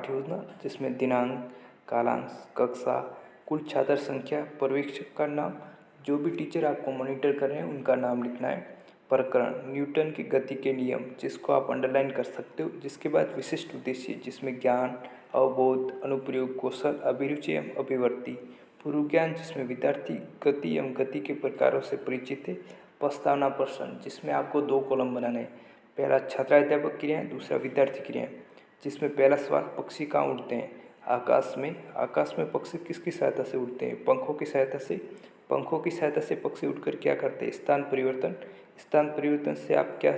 पाठ्य योजना, जिसमें दिनांक, कालांश, कक्षा, कुल छात्र संख्या, पर्यवेक्षक का नाम, जो भी टीचर आपको मॉनिटर कर रहे हैं उनका नाम लिखना है। प्रकरण न्यूटन की गति के नियम, जिसको आप अंडरलाइन कर सकते हो। जिसके बाद विशिष्ट उद्देश्य, जिसमें ज्ञान, अवबोध, अनुप्रयोग, कौशल, अभिरुचि एवं अभिवृत्ति। पूर्व ज्ञान, जिसमें विद्यार्थी गति एवं गति के प्रकारों से परिचित है। प्रस्तावना प्रश्न, जिसमें आपको 2 कॉलम बनाने हैं। पहला छात्राध्यापक क्रियाएं, दूसरा विद्यार्थी क्रियाएं। जिसमें पहला सवाल, पक्षी कहाँ उड़ते हैं? आकाश में। आकाश में पक्षी किसकी सहायता से उड़ते हैं? पंखों की सहायता से। पंखों की सहायता से पक्षी उड़कर क्या करते हैं? स्थान परिवर्तन। स्थान परिवर्तन से आप क्या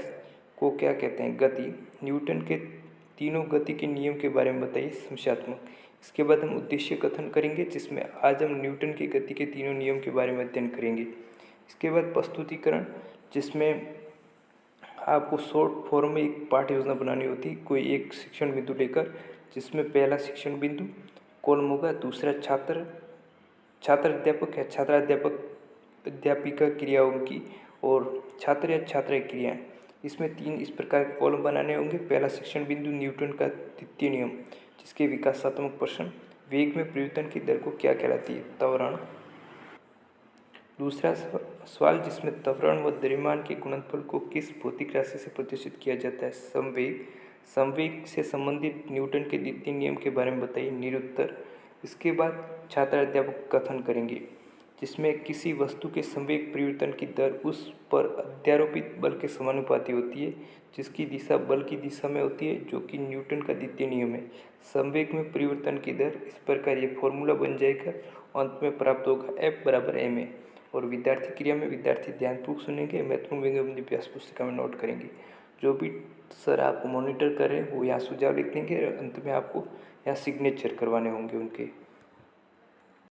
कहते हैं? गति। न्यूटन के तीनों गति के नियम के बारे में बताइए समस्यात्मक। इसके बाद हम उद्देश्य कथन करेंगे, जिसमें आज हम न्यूटन की गति के तीनों नियम के बारे में अध्ययन करेंगे। इसके बाद प्रस्तुतिकरण, जिसमें आपको शॉर्ट फॉर्म में एक पाठ्य योजना बनानी होती है, कोई एक शिक्षण बिंदु लेकर, जिसमें पहला शिक्षण बिंदु कॉलम होगा, दूसरा छात्र अध्यापक या छात्राध्यापक अध्यापिका क्रियाओं की, और छात्र या छात्रा क्रियाएं। इसमें 3 इस प्रकार के कॉलम बनाने होंगे। पहला शिक्षण बिंदु न्यूटन का द्वितीय नियम, जिसके विकासात्मक प्रश्न, वेग में परिवर्तन की दर को क्या कहलाती है? त्वरण। दूसरा सवाल, जिसमें त्वरण व द्रव्यमान के गुणनफल को किस भौतिक राशि से प्रदर्शित किया जाता है? संवेग। संवेग से संबंधित न्यूटन के द्वितीय नियम के बारे में बताइए। निरुत्तर। इसके बाद छात्र अध्यापक कथन करेंगे, जिसमें किसी वस्तु के संवेग परिवर्तन की दर उस पर अध्यारोपित बल के समानुपाती होती है, जिसकी दिशा बल की दिशा में होती है, जो कि न्यूटन का द्वितीय नियम है। संवेग में परिवर्तन की दर, इस प्रकार ये फॉर्मूला बन जाएगा, अंत में प्राप्त होगा F बराबर ma। और विद्यार्थी क्रिया में विद्यार्थी ध्यानपूर्वक सुनेंगे, महत्वपूर्ण बिंदु अपनी अभ्यास पुस्तिका में नोट करेंगे। जो भी सर आपको मॉनिटर कर रहे हैं वो यहाँ सुझाव लिख देंगे, और अंत में आपको यहाँ सिग्नेचर करवाने होंगे उनके।